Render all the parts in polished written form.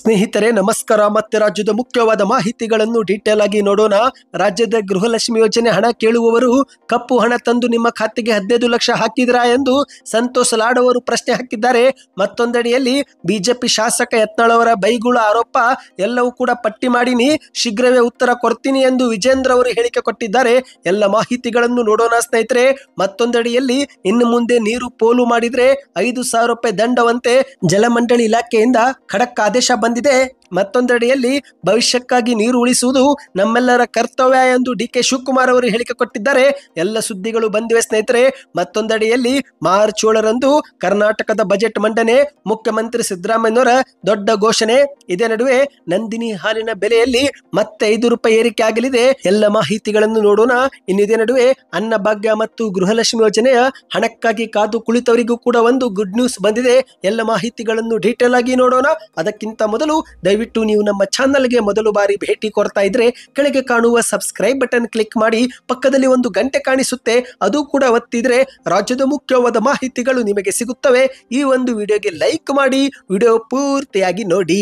ಸ್ನೇಹಿತರೆ ನಮಸ್ಕಾರ. ಮತ್ತೆ ರಾಜ್ಯದ ಮುಖ್ಯವಾದ ಮಾಹಿತಿಗಳನ್ನು ಡೀಟೇಲ್ ಆಗಿ ನೋಡೋಣ. ರಾಜ್ಯದ ಗೃಹಲಕ್ಷ್ಮಿ ಯೋಜನೆ ಹಣ ಕೇಳುವವರು ಕಪ್ಪು ಹಣ ತಂದು ನಿಮ್ಮ ಖಾತೆಗೆ 15 ಲಕ್ಷ ಹಾಕಿದ್ರಾ ಎಂದು ಸಂತೋಷ್ ಲಾಡ್ ಅವರು ಪ್ರಶ್ನೆ ಹಾಕಿದ್ದಾರೆ. ಮತ್ತೊಂದೆಡೆಯಲ್ಲಿ ಬಿಜೆಪಿ ಶಾಸಕ ಯತ್ನಾಳ್ ಅವರ ಬೈಗುಳ ಆರೋಪ ಎಲ್ಲವೂ ಕೂಡ ಪಟ್ಟಿ ಮಾಡಿನಿ, ಶೀಘ್ರವೇ ಉತ್ತರ ಕೊಡ್ತೀನಿ ಎಂದು ವಿಜೇಂದ್ರ ಅವರು ಹೇಳಿಕೆ ಕೊಟ್ಟಿದ್ದಾರೆ. ಎಲ್ಲ ಮಾಹಿತಿಗಳನ್ನು ನೋಡೋಣ ಸ್ನೇಹಿತರೆ. ಮತ್ತೊಂದೆಡೆಯಲ್ಲಿ ಇನ್ನು ಮುಂದೆ ನೀರು ಪೋಲು ಮಾಡಿದ್ರೆ 5,000 ರೂಪಾಯಿ ದಂಡವಂತೆ ಜಲಮಂಡಳಿ ಇಲಾಖೆಯಿಂದ ಖಡಕ್ ಆದೇಶ ಬಂದಿದೆ. ಮತ್ತೊಂದೆಡೆಯಲ್ಲಿ ಭವಿಷ್ಯಕ್ಕಾಗಿ ನೀರು ಉಳಿಸುವುದು ನಮ್ಮೆಲ್ಲರ ಕರ್ತವ್ಯ ಎಂದು ಡಿ.ಕೆ. ಶಿವಕುಮಾರ್ ಅವರು ಹೇಳಿಕೆ ಕೊಟ್ಟಿದ್ದಾರೆ. ಎಲ್ಲ ಸುದ್ದಿಗಳು ಬಂದಿವೆ ಸ್ನೇಹಿತರೆ. ಮತ್ತೊಂದೆಡೆಯಲ್ಲಿ ಮಾರ್ಚ್ 7ರಂದು ಕರ್ನಾಟಕದ ಬಜೆಟ್ ಮಂಡನೆ, ಮುಖ್ಯಮಂತ್ರಿ ಸಿದ್ದರಾಮಯ್ಯನವರ ದೊಡ್ಡ ಘೋಷಣೆ. ಇದೇ ನಡುವೆ ನಂದಿನಿ ಹಾಲಿನ ಬೆಲೆಯಲ್ಲಿ ಮತ್ತೆ 5 ರೂಪಾಯಿ ಏರಿಕೆ ಆಗಲಿದೆ. ಎಲ್ಲ ಮಾಹಿತಿಗಳನ್ನು ನೋಡೋಣ. ಇದೇ ನಡುವೆ ಅನ್ನಭಾಗ್ಯ ಮತ್ತು ಗೃಹಲಕ್ಷ್ಮಿ ಯೋಜನೆಯ ಹಣಕ್ಕಾಗಿ ಕಾದು ಕುಳಿತವರಿಗೂ ಕೂಡ ಒಂದು ಗುಡ್ ನ್ಯೂಸ್ ಬಂದಿದೆ. ಎಲ್ಲ ಮಾಹಿತಿಗಳನ್ನು ಡೀಟೇಲ್ ಆಗಿ ನೋಡೋಣ. ಅದಕ್ಕಿಂತ ಮೊದಲು ದಯವಿಟ್ಟು ನೀವು ನಮ್ಮ ಚಾನಲ್ಗೆ ಮೊದಲು ಬಾರಿ ಭೇಟಿ ಕೊಡ್ತಾ ಇದ್ರೆ ಕೆಳಗೆ ಕಾಣುವ ಸಬ್ಸ್ಕ್ರೈಬ್ ಬಟನ್ ಕ್ಲಿಕ್ ಮಾಡಿ, ಪಕ್ಕದಲ್ಲಿ ಒಂದು ಗಂಟೆ ಕಾಣಿಸುತ್ತೆ ಅದು ಕೂಡ ಒತ್ತಿದ್ರೆ ರಾಜ್ಯದ ಮುಖ್ಯವಾದ ಮಾಹಿತಿಗಳು ನಿಮಗೆ ಸಿಗುತ್ತವೆ. ಈ ಒಂದು ವಿಡಿಯೋಗೆ ಲೈಕ್ ಮಾಡಿ, ವಿಡಿಯೋ ಪೂರ್ತಿಯಾಗಿ ನೋಡಿ.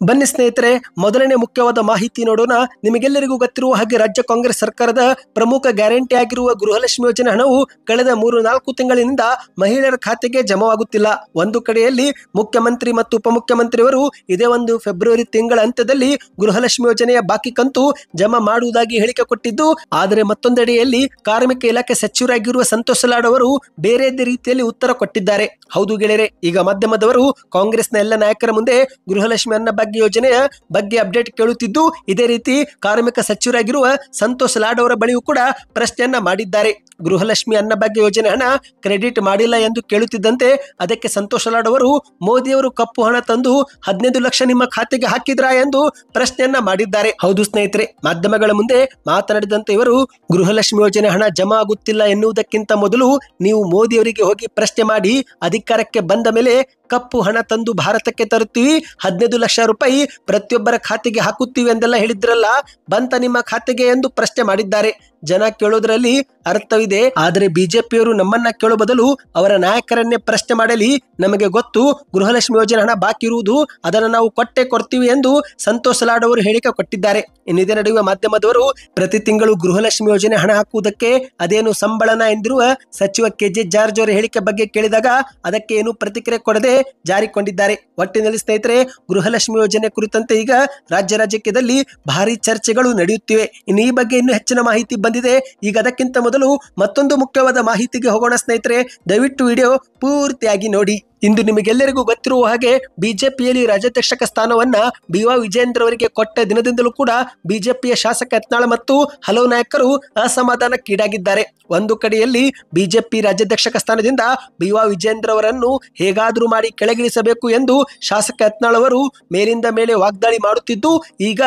ಬನ್ನಿ ಸ್ನೇಹಿತರೆ, ಮೊದಲನೇ ಮುಖ್ಯವಾದ ಮಾಹಿತಿ ನೋಡೋಣ. ನಿಮಗೆಲ್ಲರಿಗೂ ಗೊತ್ತಿರುವ ಹಾಗೆ ರಾಜ್ಯ ಕಾಂಗ್ರೆಸ್ ಸರ್ಕಾರದ ಪ್ರಮುಖ ಗ್ಯಾರಂಟಿ ಆಗಿರುವ ಗೃಹಲಕ್ಷ್ಮಿ ಯೋಜನೆ ಹಣವು ಕಳೆದ 3-4 ತಿಂಗಳಿನಿಂದ ಮಹಿಳೆಯರ ಖಾತೆಗೆ ಜಮಾವಾಗುತ್ತಿಲ್ಲ. ಒಂದು ಕಡೆಯಲ್ಲಿ ಮುಖ್ಯಮಂತ್ರಿ ಮತ್ತು ಉಪಮುಖ್ಯಮಂತ್ರಿಯವರು ಇದೇ ಒಂದು ಫೆಬ್ರವರಿ ತಿಂಗಳ ಅಂತ್ಯದಲ್ಲಿ ಗೃಹಲಕ್ಷ್ಮಿ ಯೋಜನೆಯ ಬಾಕಿ ಕಂತು ಜಮಾ ಮಾಡುವುದಾಗಿ ಹೇಳಿಕೆ ಕೊಟ್ಟಿದ್ದು, ಆದರೆ ಮತ್ತೊಂದೆಡೆಯಲ್ಲಿ ಕಾರ್ಮಿಕ ಇಲಾಖೆ ಸಚಿವರಾಗಿರುವ ಸಂತೋಷ್ ಲಾಡ್ ಅವರು ಬೇರೆ ರೀತಿಯಲ್ಲಿ ಉತ್ತರ ಕೊಟ್ಟಿದ್ದಾರೆ. ಹೌದು ಗೆಳೆಯರೆ, ಈಗ ಮಾಧ್ಯಮದವರು ಕಾಂಗ್ರೆಸ್ನ ಎಲ್ಲ ನಾಯಕರ ಮುಂದೆ ಗೃಹಲಕ್ಷ್ಮಿ ಅನ್ನಭಾಗ್ಯ ಯೋಜನೆಯ ಬಗ್ಗೆ ಅಪ್ಡೇಟ್ ಕೇಳುತ್ತಿದ್ದು, ಇದೇ ರೀತಿ ಕಾರ್ಮಿಕ ಸಚಿವರಾಗಿರುವ ಸಂತೋಷ್ ಲಾಡ್ ಅವರ ಬಳಿಯೂ ಕೂಡ ಪ್ರಶ್ನೆಯನ್ನ ಮಾಡಿದ್ದಾರೆ. ಗೃಹಲಕ್ಷ್ಮಿ ಅನ್ನಭಾಗ್ಯ ಯೋಜನೆ ಹಣ ಕ್ರೆಡಿಟ್ ಮಾಡಿಲ್ಲ ಎಂದು ಕೇಳುತ್ತಿದ್ದಂತೆ ಅದಕ್ಕೆ ಸಂತೋಷ್ ಲಾಡ್ ಅವರು ಮೋದಿಯವರು ಕಪ್ಪು ಹಣ ತಂದು 15 ಲಕ್ಷ ನಿಮ್ಮ ಖಾತೆಗೆ ಹಾಕಿದ್ರಾ ಎಂದು ಪ್ರಶ್ನೆಯನ್ನ ಮಾಡಿದ್ದಾರೆ. ಹೌದು ಸ್ನೇಹಿತರೆ, ಮಾಧ್ಯಮಗಳ ಮುಂದೆ ಮಾತನಾಡಿದಂತೆ ಇವರು ಗೃಹಲಕ್ಷ್ಮಿ ಯೋಜನೆ ಹಣ ಜಮಾ ಆಗುತ್ತಿಲ್ಲ ಎನ್ನುವುದಕ್ಕಿಂತ ಮೊದಲು ನೀವು ಮೋದಿಯವರಿಗೆ ಹೋಗಿ ಪ್ರಶ್ನೆ ಮಾಡಿ, ಅಧಿಕಾರಕ್ಕೆ ಬಂದ ಮೇಲೆ ಕಪ್ಪು ಹಣ ತಂದು ಭಾರತಕ್ಕೆ ತರುತ್ತೀವಿ, 15 ಲಕ್ಷ ರೂಪಾಯಿ ಪ್ರತಿಯೊಬ್ಬರ ಖಾತೆಗೆ ಹಾಕುತ್ತೀವಿ ಎಂದೆಲ್ಲ ಹೇಳಿದ್ರಲ್ಲ, ಬಂತ ನಿಮ್ಮ ಖಾತೆಗೆ ಎಂದು ಪ್ರಶ್ನೆ ಮಾಡಿದ್ದಾರೆ. ಜನ ಕೇಳೋದ್ರಲ್ಲಿ ಅರ್ಥವಿದೆ, ಆದರೆ ಬಿಜೆಪಿಯವರು ನಮ್ಮನ್ನ ಕೇಳೋ ಬದಲು ಅವರ ನಾಯಕರನ್ನೇ ಪ್ರಶ್ನೆ ಮಾಡಲಿ. ನಮಗೆ ಗೊತ್ತು ಗೃಹಲಕ್ಷ್ಮಿ ಯೋಜನೆ ಹಣ ಬಾಕಿ ಇರುವುದು, ಅದನ್ನು ನಾವು ಕೊಡ್ತೀವಿ ಎಂದು ಸಂತೋಷ್ ಲಾಡ್ ಅವರು ಹೇಳಿಕೆ ಕೊಟ್ಟಿದ್ದಾರೆ. ಇನ್ನಿದೇ ನಡುವೆ ಮಾಧ್ಯಮದವರು ಪ್ರತಿ ತಿಂಗಳು ಗೃಹಲಕ್ಷ್ಮಿ ಯೋಜನೆ ಹಣ ಹಾಕುವುದಕ್ಕೆ ಅದೇನು ಸಂಬಳನ ಎಂದಿರುವ ಸಚಿವ ಕೆ.ಜೆ. ಜಾರ್ಜ್ ಅವರ ಹೇಳಿಕೆ ಬಗ್ಗೆ ಕೇಳಿದಾಗ ಅದಕ್ಕೆ ಏನು ಪ್ರತಿಕ್ರಿಯೆ ಕೊಡದೆ ಜಾರಿಕೊಂಡಿದ್ದಾರೆ. ಒಟ್ಟಿನಲ್ಲಿ ಸ್ನೇಹಿತರೆ, ಗೃಹಲಕ್ಷ್ಮಿ ಯೋಜನೆ ಕುರಿತಂತೆ ಈಗ ರಾಜ್ಯದಲ್ಲಿ ಭಾರಿ ಚರ್ಚೆಗಳು ನಡೆಯುತ್ತಿವೆ. ಇನ್ನು ಈ ಬಗ್ಗೆ ಇನ್ನೂ ಹೆಚ್ಚಿನ ಮಾಹಿತಿ ಬಂದಿದೆ. ಈಗ ಅದಕ್ಕಿಂತ ಮೊದಲು ಮತ್ತೊಂದು ಮುಖ್ಯವಾದ ಮಾಹಿತಿಗೆ ಹೋಗೋಣ ಸ್ನೇಹಿತರೆ. ದಯವಿಟ್ಟು ವಿಡಿಯೋ ಪೂರ್ತಿಯಾಗಿ ನೋಡಿ. ಇಂದು ನಿಮಗೆಲ್ಲರಿಗೂ ಗೊತ್ತಿರುವ ಹಾಗೆ ಬಿಜೆಪಿಯಲ್ಲಿ ರಾಜ್ಯಾಧ್ಯಕ್ಷಕ ಸ್ಥಾನವನ್ನ ಬಿ.ವಾ. ವಿಜೇಂದ್ರ ಅವರಿಗೆ ಕೊಟ್ಟ ದಿನದಿಂದಲೂ ಕೂಡ ಬಿಜೆಪಿಯ ಶಾಸಕ ಯತ್ನಾಳ್ ಮತ್ತು ಹಲವು ನಾಯಕರು ಅಸಮಾಧಾನಕ್ಕೀಡಾಗಿದ್ದಾರೆ. ಒಂದು ಕಡೆಯಲ್ಲಿ ಬಿಜೆಪಿ ರಾಜ್ಯಾಧ್ಯಕ್ಷಕ ಸ್ಥಾನದಿಂದ ಬಿ.ವಾ. ವಿಜೇಂದ್ರ ಅವರನ್ನು ಹೇಗಾದ್ರೂ ಮಾಡಿ ಕೆಳಗಿಳಿಸಬೇಕು ಎಂದು ಶಾಸಕ ಯತ್ನಾಳ್ ಅವರು ಮೇಲಿಂದ ಮೇಲೆ ವಾಗ್ದಾಳಿ ಮಾಡುತ್ತಿದ್ದು, ಈಗ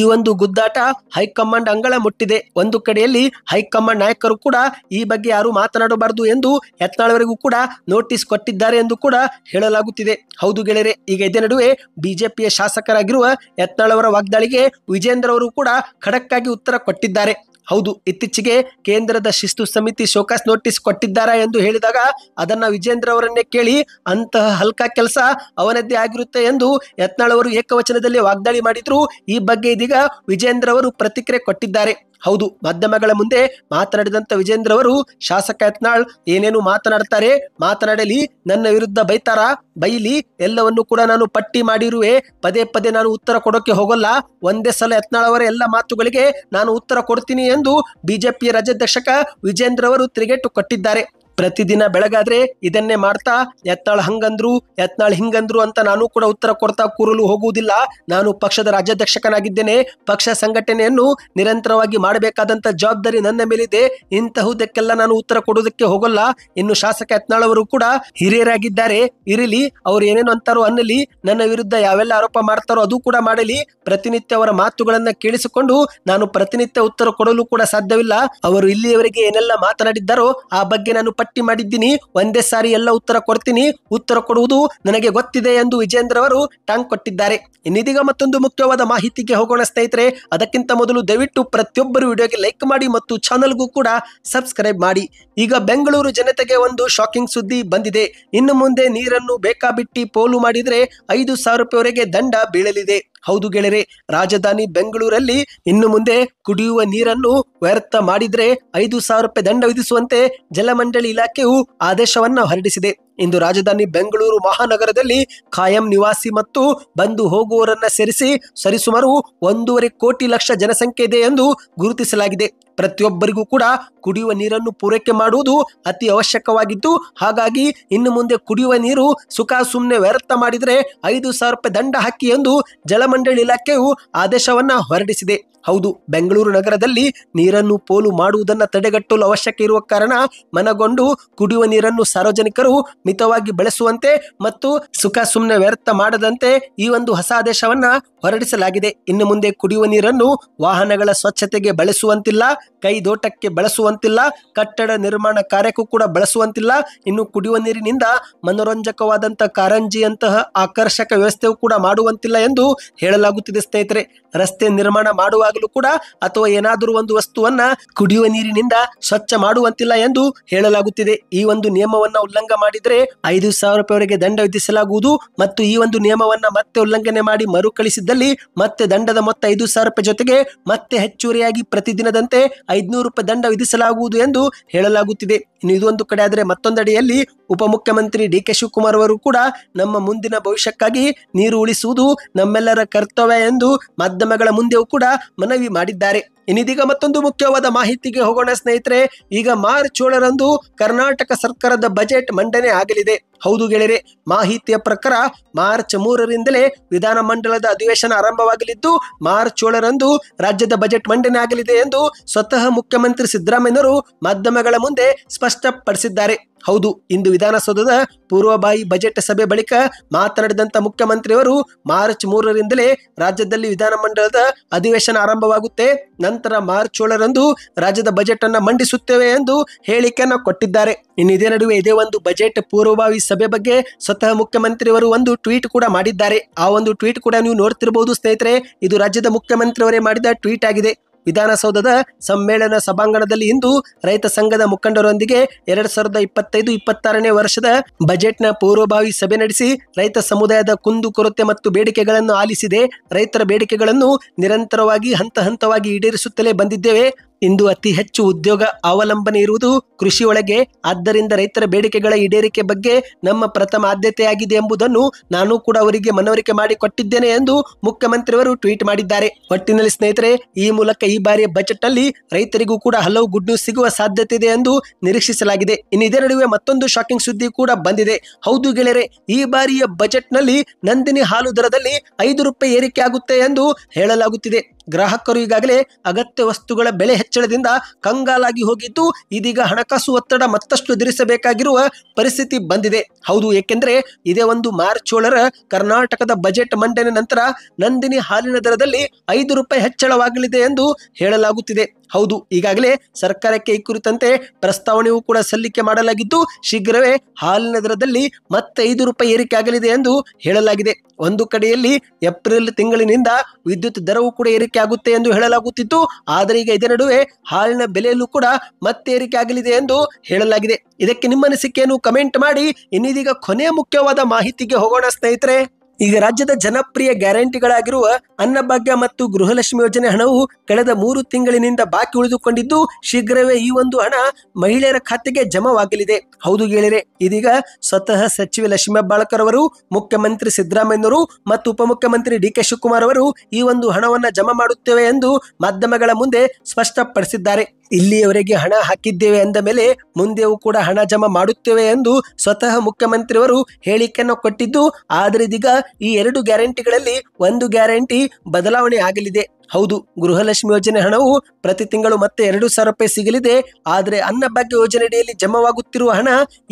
ಈ ಒಂದು ಗುದ್ದಾಟ ಹೈಕಮಾಂಡ್ ಅಂಗಳ ಮುಟ್ಟಿದೆ. ಒಂದು ಕಡೆಯಲ್ಲಿ ಹೈಕಮಾಂಡ್ ನಾಯಕರು ಕೂಡ ಈ ಬಗ್ಗೆ ಯಾರು ಮಾತನಾಡಬಾರದು ಎಂದು ಯತ್ನಾಳ್ ಅವರಿಗೂ ಕೂಡ ನೋಟಿಸ್ ಕೊಟ್ಟಿದ್ದಾರೆ ಎಂದು ಕೂಡ ಹೇಳಲಾಗುತ್ತಿದೆ. ಹೌದು ಗೆಳೆಯರೆ, ಈಗ ಇದೇ ನಡುವೆ ಬಿಜೆಪಿಯ ಶಾಸಕರಾಗಿರುವ ಯತ್ನಾಳ್ ಅವರ ವಾಗ್ದಾಳಿಗೆ ವಿಜೇಂದ್ರ ಅವರು ಕೂಡ ಖಡಕ್ ಆಗಿ ಉತ್ತರ ಕೊಟ್ಟಿದ್ದಾರೆ. ಹೌದು, ಇತ್ತೀಚೆಗೆ ಕೇಂದ್ರದ ಶಿಸ್ತು ಸಮಿತಿ ಶೋಕಾಸ್ ನೋಟಿಸ್ ಕೊಟ್ಟಿದ್ದಾರಾ ಎಂದು ಹೇಳಿದಾಗ ಅದನ್ನ ವಿಜೇಂದ್ರ ಅವರನ್ನೇ ಕೇಳಿ, ಅಂತಹ ಹಲ್ಕ ಕೆಲಸ ಅವನದ್ದೇ ಆಗಿರುತ್ತೆ ಎಂದು ಯತ್ನಾಳ್ ಅವರು ಏಕವಚನದಲ್ಲಿ ವಾಗ್ದಾಳಿ ಮಾಡಿದ್ರು. ಈ ಬಗ್ಗೆ ಇದೀಗ ವಿಜೇಂದ್ರ ಅವರು ಪ್ರತಿಕ್ರಿಯೆ ಕೊಟ್ಟಿದ್ದಾರೆ. ಹೌದು, ಮಾಧ್ಯಮಗಳ ಮುಂದೆ ಮಾತನಾಡಿದಂತ ವಿಜೇಂದ್ರ ಅವರು, ಶಾಸಕ ಯತ್ನಾಳ್ ಏನೇನು ಮಾತನಾಡ್ತಾರೆ ಮಾತನಾಡಲಿ, ನನ್ನ ವಿರುದ್ಧ ಬೈತಾರ ಬೈಲಿ, ಎಲ್ಲವನ್ನು ಕೂಡ ನಾನು ಪಟ್ಟಿ ಮಾಡಿರುವೆ, ಪದೇ ಪದೇ ನಾನು ಉತ್ತರ ಕೊಡೋಕೆ ಹೋಗಲ್ಲ, ಒಂದೇ ಸಲ ಯತ್ನಾಳ್ ಅವರ ಎಲ್ಲ ಮಾತುಗಳಿಗೆ ನಾನು ಉತ್ತರ ಕೊಡ್ತೀನಿ ಎಂದು ಬಿಜೆಪಿ ರಾಜ್ಯಾಧ್ಯಕ್ಷಕ ವಿಜೇಂದ್ರ ಅವರು ತಿರುಗೇಟು ಕೊಟ್ಟಿದ್ದಾರೆ. ಪ್ರತಿದಿನ ಬೆಳಗಾದ್ರೆ ಇದನ್ನೇ ಮಾಡ್ತಾ ಯತ್ನಾಳ್ ಹಂಗಂದ್ರು ಯತ್ನಾಳ್ ಹಿಂಗಂದ್ರು ಅಂತ ನಾನು ಕೂಡ ಉತ್ತರ ಕೊಡ್ತಾ ಕೂರಲು ಹೋಗುವುದಿಲ್ಲ. ನಾನು ಪಕ್ಷದ ರಾಜ್ಯಾಧ್ಯಕ್ಷಕನಾಗಿದ್ದೇನೆ. ಪಕ್ಷ ಸಂಘಟನೆಯನ್ನು ನಿರಂತರವಾಗಿ ಮಾಡಬೇಕಾದಂತ ಜವಾಬ್ದಾರಿ ನನ್ನ ಮೇಲಿದೆ. ಇಂತಹುದಕ್ಕೆಲ್ಲ ನಾನು ಉತ್ತರ ಕೊಡೋದಕ್ಕೆ ಹೋಗಲ್ಲ. ಇನ್ನು ಶಾಸಕ ಯತ್ನಾಳ್ ಅವರು ಕೂಡ ಹಿರಿಯರಾಗಿದ್ದಾರೆ, ಇರಲಿ, ಅವ್ರು ಏನೇನು ಅಂತಾರೋ ಅನ್ನಲಿ, ನನ್ನ ವಿರುದ್ಧ ಯಾವೆಲ್ಲ ಆರೋಪ ಮಾಡ್ತಾರೋ ಅದು ಕೂಡ ಮಾಡಲಿ. ಪ್ರತಿನಿತ್ಯ ಅವರ ಮಾತುಗಳನ್ನ ಕೇಳಿಸಿಕೊಂಡು ನಾನು ಪ್ರತಿನಿತ್ಯ ಉತ್ತರ ಕೊಡಲು ಕೂಡ ಸಾಧ್ಯವಿಲ್ಲ. ಅವರು ಇಲ್ಲಿಯವರೆಗೆ ಏನೆಲ್ಲ ಮಾತನಾಡಿದ್ದಾರೋ ಆ ಬಗ್ಗೆ ನಾನು ಪಟ್ಟಿ ಮಾಡಿದ್ದೀನಿ, ಒಂದೇ ಸಾರಿ ಎಲ್ಲ ಉತ್ತರ ಕೊಡ್ತೀನಿ, ಉತ್ತರ ಕೊಡುವುದು ನನಗೆ ಗೊತ್ತಿದೆ ಎಂದು ವಿಜೇಂದ್ರ ಅವರು ಟಾಂಗ್ ಕೊಟ್ಟಿದ್ದಾರೆ. ಇನ್ನಿದೀಗ ಮತ್ತೊಂದು ಮುಖ್ಯವಾದ ಮಾಹಿತಿಗೆ ಹೋಗೋಣ ಸ್ನೇಹಿತರೆ. ಅದಕ್ಕಿಂತ ಮೊದಲು ದಯವಿಟ್ಟು ಪ್ರತಿಯೊಬ್ಬರು ವಿಡಿಯೋಗೆ ಲೈಕ್ ಮಾಡಿ ಮತ್ತು ಚಾನಲ್ಗೂ ಕೂಡ ಸಬ್ಸ್ಕ್ರೈಬ್ ಮಾಡಿ. ಈಗ ಬೆಂಗಳೂರು ಜನತೆಗೆ ಒಂದು ಶಾಕಿಂಗ್ ಸುದ್ದಿ ಬಂದಿದೆ. ಇನ್ನು ಮುಂದೆ ನೀರನ್ನು ಬೇಕಾಬಿಟ್ಟಿ ಪೋಲು ಮಾಡಿದ್ರೆ 5,000 ರೂಪಾಯಿವರೆಗೆ ದಂಡ ಬೀಳಲಿದೆ. ಹೌದು ಗೆಳೆಯರೆ, ರಾಜಧಾನಿ ಬೆಂಗಳೂರಲ್ಲಿ ಇನ್ನು ಮುಂದೆ ಕುಡಿಯುವ ನೀರನ್ನು ವ್ಯರ್ಥ ಮಾಡಿದ್ರೆ 5,000 ರೂಪಾಯಿ ದಂಡ ವಿಧಿಸುವಂತೆ ಜಲಮಂಡಳಿ ಇಲಾಖೆಯು ಆದೇಶವನ್ನ ಹೊರಡಿಸಿದೆ. ಇಂದು ರಾಜಧಾನಿ ಬೆಂಗಳೂರು ಮಹಾನಗರದಲ್ಲಿ ಖಾಯಂ ನಿವಾಸಿ ಮತ್ತು ಬಂದು ಹೋಗುವವರನ್ನ ಸೇರಿಸಿ ಸರಿಸುಮಾರು 1.5 ಕೋಟಿ ಲಕ್ಷ ಜನಸಂಖ್ಯೆ ಇದೆ ಎಂದು ಗುರುತಿಸಲಾಗಿದೆ. ಪ್ರತಿಯೊಬ್ಬರಿಗೂ ಕೂಡ ಕುಡಿಯುವ ನೀರನ್ನು ಪೂರೈಕೆ ಮಾಡುವುದು ಅತಿ ಅವಶ್ಯಕವಾಗಿದ್ದು, ಹಾಗಾಗಿ ಇನ್ನು ಮುಂದೆ ಕುಡಿಯುವ ನೀರು ಸುಖ ಸುಮ್ಮನೆ ವ್ಯರ್ಥ ಮಾಡಿದರೆ 5,000 ರೂಪಾಯಿ ದಂಡ ಹಾಕಿ ಎಂದು ಜಲಮಂಡಳಿ ಇಲಾಖೆಯು ಆದೇಶವನ್ನ ಹೊರಡಿಸಿದೆ. ಹೌದು, ಬೆಂಗಳೂರು ನಗರದಲ್ಲಿ ನೀರನ್ನು ಪೋಲು ಮಾಡುವುದನ್ನು ತಡೆಗಟ್ಟಲು ಅವಶ್ಯಕ ಇರುವ ಕಾರಣ ಮನಗೊಂಡು ಕುಡಿಯುವ ನೀರನ್ನು ಸಾರ್ವಜನಿಕರು ಮಿತವಾಗಿ ಬಳಸುವಂತೆ ಮತ್ತು ಸುಖ ಸುಮ್ಮನೆ ವ್ಯರ್ಥ ಮಾಡದಂತೆ ಈ ಒಂದು ಹೊಸ ಆದೇಶವನ್ನ ಹೊರಡಿಸಲಾಗಿದೆ. ಇನ್ನು ಮುಂದೆ ಕುಡಿಯುವ ನೀರನ್ನು ವಾಹನಗಳ ಸ್ವಚ್ಛತೆಗೆ ಬಳಸುವಂತಿಲ್ಲ, ಕೈದೋಟಕ್ಕೆ ಬಳಸುವಂತಿಲ್ಲ, ಕಟ್ಟಡ ನಿರ್ಮಾಣ ಕಾರ್ಯಕ್ಕೂ ಕೂಡ ಬಳಸುವಂತಿಲ್ಲ. ಇನ್ನು ಕುಡಿಯುವ ನೀರಿನಿಂದ ಮನೋರಂಜಕವಾದಂತಹ ಕಾರಂಜಿಯಂತಹ ಆಕರ್ಷಕ ವ್ಯವಸ್ಥೆಯೂ ಕೂಡ ಮಾಡುವಂತಿಲ್ಲ ಎಂದು ಹೇಳಲಾಗುತ್ತಿದೆ ಸ್ನೇಹಿತರೆ. ರಸ್ತೆ ನಿರ್ಮಾಣ ಮಾಡುವಾಗಲೂ ಕೂಡ ಅಥವಾ ಏನಾದರೂ ಒಂದು ವಸ್ತುವನ್ನ ಕುಡಿಯುವ ನೀರಿನಿಂದ ಸ್ವಚ್ಛ ಮಾಡುವಂತಿಲ್ಲ ಎಂದು ಹೇಳಲಾಗುತ್ತಿದೆ. ಈ ಒಂದು ನಿಯಮವನ್ನ ಉಲ್ಲಂಘನೆ ಮಾಡಿದ್ರೆ 5,000 ರೂಪಾಯಿವರೆಗೆ ದಂಡ ವಿಧಿಸಲಾಗುವುದು ಮತ್ತು ಈ ಒಂದು ನಿಯಮವನ್ನ ಮತ್ತೆ ಉಲ್ಲಂಘನೆ ಮಾಡಿ ಮರುಕಳಿಸಿದ್ದಲ್ಲಿ ಮತ್ತೆ ದಂಡದ ಮೊತ್ತ 5,000 ರೂಪಾಯಿ ಜೊತೆಗೆ ಮತ್ತೆ ಹೆಚ್ಚುವರಿಯಾಗಿ ಪ್ರತಿದಿನದಂತೆ 500 ರೂಪಾಯಿ ದಂಡ ವಿಧಿಸಲಾಗುವುದು ಎಂದು ಹೇಳಲಾಗುತ್ತಿದೆ. ಇನ್ನು ಇದೊಂದು ಕಡೆ ಆದರೆ ಮತ್ತೊಂದೆಡೆಯಲ್ಲಿ ಉಪಮುಖ್ಯಮಂತ್ರಿ ಡಿ.ಕೆ. ಶಿವಕುಮಾರ್ ಅವರು ಕೂಡ ನಮ್ಮ ಮುಂದಿನ ಭವಿಷ್ಯಕ್ಕಾಗಿ ನೀರು ಉಳಿಸುವುದು ನಮ್ಮೆಲ್ಲರ ಕರ್ತವ್ಯ ಎಂದು ಮಾಧ್ಯಮಗಳ ಮುಂದೆಯೂ ಕೂಡ ಮನವಿ ಮಾಡಿದ್ದಾರೆ. ಇನ್ನಿದೀಗ ಮತ್ತೊಂದು ಮುಖ್ಯವಾದ ಮಾಹಿತಿಗೆ ಹೋಗೋಣ ಸ್ನೇಹಿತರೆ. ಈಗ ಮಾರ್ಚ್ 7ರಂದು ಕರ್ನಾಟಕ ಸರ್ಕಾರದ ಬಜೆಟ್ ಮಂಡನೆ ಆಗಲಿದೆ. ಹೌದು ಗೆಳೆಯರೆ, ಮಾಹಿತಿಯ ಪ್ರಕಾರ ಮಾರ್ಚ್ 3ರಿಂದಲೇ ವಿಧಾನಮಂಡಲದ ಅಧಿವೇಶನ ಆರಂಭವಾಗಲಿದ್ದು ಮಾರ್ಚ್ 7ರಂದು ರಾಜ್ಯದ ಬಜೆಟ್ ಮಂಡನೆ ಆಗಲಿದೆ ಎಂದು ಸ್ವತಃ ಮುಖ್ಯಮಂತ್ರಿ ಸಿದ್ದರಾಮಯ್ಯನವರು ಮಾಧ್ಯಮಗಳ ಮುಂದೆ ಸ್ಪಷ್ಟಪಡಿಸಿದ್ದಾರೆ. ಹೌದು, ಇಂದು ವಿಧಾನಸೌಧದ ಪೂರ್ವಭಾವಿ ಬಜೆಟ್ ಸಭೆ ಬಳಿಕ ಮಾತನಾಡಿದಂತ ಮುಖ್ಯಮಂತ್ರಿಯವರು ಮಾರ್ಚ್ 3ರಿಂದಲೇ ರಾಜ್ಯದಲ್ಲಿ ವಿಧಾನಮಂಡಲದ ಅಧಿವೇಶನ ಆರಂಭವಾಗುತ್ತೆ, ನಂತರ ಮಾರ್ಚ್ 7ರಂದು ರಾಜ್ಯದ ಬಜೆಟ್ ಅನ್ನ ಮಂಡಿಸುತ್ತೇವೆ ಎಂದು ಹೇಳಿಕೆಯನ್ನು ಕೊಟ್ಟಿದ್ದಾರೆ. ಇನ್ನು ಇದೇ ನಡುವೆ ಇದೇ ಒಂದು ಬಜೆಟ್ ಪೂರ್ವಭಾವಿ ಸಭೆ ಬಗ್ಗೆ ಸ್ವತಃ ಮುಖ್ಯಮಂತ್ರಿಯವರು ಒಂದು ಟ್ವೀಟ್ ಕೂಡ ಮಾಡಿದ್ದಾರೆ. ಆ ಒಂದು ಟ್ವೀಟ್ ಕೂಡ ನೀವು ನೋಡ್ತಿರಬಹುದು ಸ್ನೇಹಿತರೆ. ಇದು ರಾಜ್ಯದ ಮುಖ್ಯಮಂತ್ರಿಯವರೇ ಮಾಡಿದ ಟ್ವೀಟ್ ಆಗಿದೆ. ವಿಧಾನಸೌಧದ ಸಮ್ಮೇಳನ ಸಭಾಂಗಣದಲ್ಲಿ ಇಂದು ರೈತ ಸಂಘದ ಮುಖಂಡರೊಂದಿಗೆ 2025-26ನೇ ವರ್ಷದ ಬಜೆಟ್ನ ಪೂರ್ವಭಾವಿ ಸಭೆ ನಡೆಸಿ ರೈತ ಸಮುದಾಯದ ಕುಂದು ಕೊರತೆ ಮತ್ತು ಬೇಡಿಕೆಗಳನ್ನು ಆಲಿಸಿದೆ. ರೈತರ ಬೇಡಿಕೆಗಳನ್ನು ನಿರಂತರವಾಗಿ ಹಂತ ಹಂತವಾಗಿ ಈಡೇರಿಸುತ್ತಲೇ ಬಂದಿದ್ದೇವೆ. ಇಂದು ಅತಿ ಹೆಚ್ಚು ಉದ್ಯೋಗ ಅವಲಂಬನೆ ಇರುವುದು ಕೃಷಿ ಒಳಗೆ, ಆದ್ದರಿಂದ ರೈತರ ಬೇಡಿಕೆಗಳ ಈಡೇರಿಕೆ ಬಗ್ಗೆ ನಮ್ಮ ಪ್ರಥಮ ಆದ್ಯತೆಯಾಗಿದೆ ಎಂಬುದನ್ನು ನಾನು ಕೂಡ ಅವರಿಗೆ ಮನವರಿಕೆ ಮಾಡಿಕೊಟ್ಟಿದ್ದೇನೆ ಎಂದು ಮುಖ್ಯಮಂತ್ರಿಯವರು ಟ್ವೀಟ್ ಮಾಡಿದ್ದಾರೆ. ಒಟ್ಟಿನಲ್ಲಿ ಸ್ನೇಹಿತರೆ, ಈ ಮೂಲಕ ಈ ಬಾರಿಯ ಬಜೆಟ್ ಅಲ್ಲಿ ರೈತರಿಗೂ ಕೂಡ ಹಲವು ಗುಡ್ ನ್ಯೂಸ್ ಸಿಗುವ ಸಾಧ್ಯತೆ ಇದೆ ಎಂದು ನಿರೀಕ್ಷಿಸಲಾಗಿದೆ. ಇನ್ನು ಇದೇ ನಡುವೆ ಮತ್ತೊಂದು ಶಾಕಿಂಗ್ ಸುದ್ದಿ ಕೂಡ ಬಂದಿದೆ. ಹೌದು ಗೆಳೆಯರೆ, ಈ ಬಾರಿಯ ಬಜೆಟ್ ನಲ್ಲಿ ನಂದಿನಿ ಹಾಲು ದರದಲ್ಲಿ 5 ರೂಪಾಯಿ ಏರಿಕೆ ಆಗುತ್ತೆ ಎಂದು ಹೇಳಲಾಗುತ್ತಿದೆ. ಗ್ರಾಹಕರು ಈಗಾಗಲೇ ಅಗತ್ಯ ವಸ್ತುಗಳ ಬೆಲೆ ಹೆಚ್ಚಳದಿಂದ ಕಂಗಾಲಾಗಿ ಹೋಗಿದ್ದು ಇದೀಗ ಹಣಕಾಸು ಒತ್ತಡ ಮತ್ತಷ್ಟು ಎದುರಿಸಬೇಕಾಗಿರುವ ಪರಿಸ್ಥಿತಿ ಬಂದಿದೆ. ಹೌದು, ಏಕೆಂದ್ರೆ ಇದೇ ಒಂದು ಮಾರ್ಚ್ 7ರ ಕರ್ನಾಟಕದ ಬಜೆಟ್ ಮಂಡನೆ ನಂತರ ನಂದಿನಿ ಹಾಲಿನ ದರದಲ್ಲಿ 5 ರೂಪಾಯಿ ಹೆಚ್ಚಳವಾಗಲಿದೆ ಎಂದು ಹೇಳಲಾಗುತ್ತಿದೆ. ಹೌದು, ಈಗಾಗಲೇ ಸರ್ಕಾರಕ್ಕೆ ಈ ಕುರಿತಂತೆ ಪ್ರಸ್ತಾವನೆಯೂ ಕೂಡ ಸಲ್ಲಿಕೆ ಮಾಡಲಾಗಿದ್ದು ಶೀಘ್ರವೇ ಹಾಲಿನ ದರದಲ್ಲಿ ಮತ್ತೆ 5 ರೂಪಾಯಿ ಏರಿಕೆ ಆಗಲಿದೆ ಎಂದು ಹೇಳಲಾಗಿದೆ. ಒಂದು ಕಡೆಯಲ್ಲಿ ಏಪ್ರಿಲ್ ತಿಂಗಳಿನಿಂದ ವಿದ್ಯುತ್ ದರವೂ ಕೂಡ ಏರಿಕೆ ಆಗುತ್ತೆ ಎಂದು ಹೇಳಲಾಗುತ್ತಿತ್ತು. ಆದರೆ ಈಗ ಇದೇ ನಡುವೆ ಹಾಲಿನ ಬೆಲೆಯಲ್ಲೂ ಕೂಡ ಮತ್ತೆ ಏರಿಕೆ ಆಗಲಿದೆ ಎಂದು ಹೇಳಲಾಗಿದೆ. ಇದಕ್ಕೆ ನಿಮ್ಮ ಅನಿಸಿಕೆಯನ್ನು ಕಮೆಂಟ್ ಮಾಡಿ. ಇನ್ನಿದೀಗ ಕೊನೆಯ ಮುಖ್ಯವಾದ ಮಾಹಿತಿಗೆ ಹೋಗೋಣ ಸ್ನೇಹಿತರೆ. ಈಗ ರಾಜ್ಯದ ಜನಪ್ರಿಯ ಗ್ಯಾರಂಟಿಗಳಾಗಿರುವ ಅನ್ನಭಾಗ್ಯ ಮತ್ತು ಗೃಹಲಕ್ಷ್ಮಿ ಯೋಜನೆ ಹಣವು ಕಳೆದ 3 ತಿಂಗಳಿನಿಂದ ಬಾಕಿ ಉಳಿದುಕೊಂಡಿದ್ದು ಶೀಘ್ರವೇ ಈ ಒಂದು ಹಣ ಮಹಿಳೆಯರ ಖಾತೆಗೆ ಜಮಾವಾಗಲಿದೆ. ಹೌದು ಗೆಳೆಯರೆ, ಇದೀಗ ಸ್ವತಃ ಸಚಿವೆ ಲಕ್ಷ್ಮೀ ಹೆಬ್ಬಾಳ್ಕರ್ ಅವರು, ಮುಖ್ಯಮಂತ್ರಿ ಸಿದ್ದರಾಮಯ್ಯನವರು ಮತ್ತು ಉಪಮುಖ್ಯಮಂತ್ರಿ ಡಿ.ಕೆ. ಶಿವಕುಮಾರ್ ಅವರು ಈ ಒಂದು ಹಣವನ್ನ ಜಮಾ ಮಾಡುತ್ತೇವೆ ಎಂದು ಮಾಧ್ಯಮಗಳ ಮುಂದೆ ಸ್ಪಷ್ಟಪಡಿಸಿದ್ದಾರೆ. ಇಲ್ಲಿಯವರೆಗೆ ಹಣ ಹಾಕಿದ್ದೇವೆ ಎಂದ ಮೇಲೆ ಮುಂದೆಯೂ ಕೂಡ ಹಣ ಜಮಾ ಮಾಡುತ್ತೇವೆ ಎಂದು ಸ್ವತಃ ಮುಖ್ಯಮಂತ್ರಿಯವರು ಹೇಳಿಕೆಯನ್ನು ಕೊಟ್ಟಿದ್ದು, ಆದರೆ ಇದೀಗ ಈ 2 ಗ್ಯಾರಂಟಿಗಳಲ್ಲಿ ಒಂದು ಗ್ಯಾರಂಟಿ ಬದಲಾವಣೆ ಆಗಲಿದೆ. ಹೌದು, ಗೃಹಲಕ್ಷ್ಮಿ ಯೋಜನೆ ಹಣವು ಪ್ರತಿ ತಿಂಗಳು ಮತ್ತೆ 2,000 ರೂಪಾಯಿ ಸಿಗಲಿದೆ. ಆದರೆ ಅನ್ನಭಾಗ್ಯ ಯೋಜನೆಯಡಿಯಲ್ಲಿ ಜಮಾವಾಗುತ್ತಿರುವ ಹಣ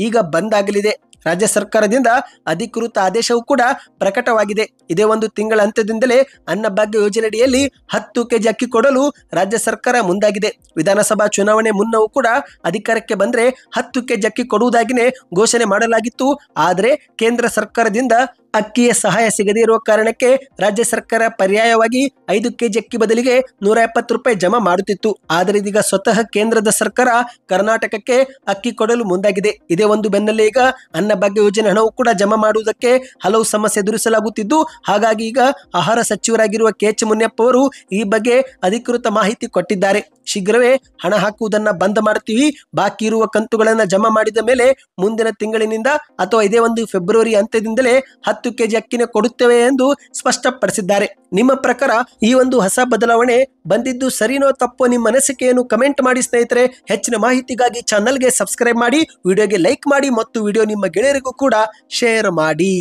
ಈಗ ಬಂದ್ ಆಗಲಿದೆ. ರಾಜ್ಯ ಸರ್ಕಾರದಿಂದ ಅಧಿಕೃತ ಆದೇಶವೂ ಕೂಡ ಪ್ರಕಟವಾಗಿದೆ. ಇದೇ ಒಂದು ತಿಂಗಳ ಅಂತ್ಯದಿಂದಲೇ ಅನ್ನಭಾಗ್ಯ ಯೋಜನೆಯಡಿಯಲ್ಲಿ 10 ಕೆಜಿ ಅಕ್ಕಿ ಕೊಡಲು ರಾಜ್ಯ ಸರ್ಕಾರ ಮುಂದಾಗಿದೆ. ವಿಧಾನಸಭಾ ಚುನಾವಣೆ ಮುನ್ನವೂ ಕೂಡ ಅಧಿಕಾರಕ್ಕೆ ಬಂದ್ರೆ 10 ಕೆಜಿ ಅಕ್ಕಿ ಕೊಡುವುದಾಗಿನೇ ಘೋಷಣೆ ಮಾಡಲಾಗಿತ್ತು. ಆದರೆ ಕೇಂದ್ರ ಸರ್ಕಾರದಿಂದ ಅಕ್ಕಿಯ ಸಹಾಯ ಸಿಗದೇ ಇರುವ ಕಾರಣಕ್ಕೆ ರಾಜ್ಯ ಸರ್ಕಾರ ಪರ್ಯಾಯವಾಗಿ 5 ಕೆಜಿ ಅಕ್ಕಿ ಬದಲಿಗೆ 170 ರೂಪಾಯಿ ಜಮಾ ಮಾಡುತ್ತಿತ್ತು. ಆದರೆ ಇದೀಗ ಸ್ವತಃ ಕೇಂದ್ರದ ಸರ್ಕಾರ ಕರ್ನಾಟಕಕ್ಕೆ ಅಕ್ಕಿ ಕೊಡಲು ಮುಂದಾಗಿದೆ. ಇದೇ ಒಂದು ಬೆನ್ನಲ್ಲೇ ಈಗ ಅನ್ನಭಾಗ್ಯ ಯೋಜನೆ ಹಣವು ಕೂಡ ಜಮಾ ಮಾಡುವುದಕ್ಕೆ ಹಲವು ಸಮಸ್ಯೆ ಎದುರಿಸಲಾಗುತ್ತಿದ್ದು, ಹಾಗಾಗಿ ಈಗ ಆಹಾರ ಸಚಿವರಾಗಿರುವ ಕೆ.ಎಚ್. ಮುನಿಯಪ್ಪ ಅವರು ಈ ಬಗ್ಗೆ ಅಧಿಕೃತ ಮಾಹಿತಿ ಕೊಟ್ಟಿದ್ದಾರೆ. ಶೀಘ್ರವೇ ಹಣ ಹಾಕುವುದನ್ನ ಬಂದ್ ಮಾಡುತ್ತೀವಿ, ಬಾಕಿ ಇರುವ ಕಂತುಗಳನ್ನು ಜಮಾ ಮಾಡಿದ ಮೇಲೆ ಮುಂದಿನ ತಿಂಗಳಿನಿಂದ ಅಥವಾ ಇದೇ ಒಂದು ಫೆಬ್ರವರಿ ಅಂತ್ಯದಿಂದಲೇ 10 ಕೆಜಿ ಅಕ್ಕಿನ ಕೊಡುತ್ತೇವೆ ಎಂದು ಸ್ಪಷ್ಟಪಡಿಸಿದ್ದಾರೆ. ನಿಮ್ಮ ಪ್ರಕಾರ ಈ ಒಂದು ಹೊಸ ಬದಲಾವಣೆ ಬಂದಿದ್ದು ಸರಿನೋ ತಪ್ಪೋ ನಿಮ್ಮ ಅನಿಸಿಕೆಯನ್ನು ಕಮೆಂಟ್ ಮಾಡಿ ಸ್ನೇಹಿತರೆ. ಹೆಚ್ಚಿನ ಮಾಹಿತಿಗಾಗಿ ಚಾನಲ್ಗೆ ಸಬ್ಸ್ಕ್ರೈಬ್ ಮಾಡಿ, ವಿಡಿಯೋಗೆ ಲೈಕ್ ಮಾಡಿ ಮತ್ತು ವಿಡಿಯೋ ನಿಮ್ಮ ಗೆಳೆಯರಿಗೂ ಕೂಡ ಶೇರ್ ಮಾಡಿ.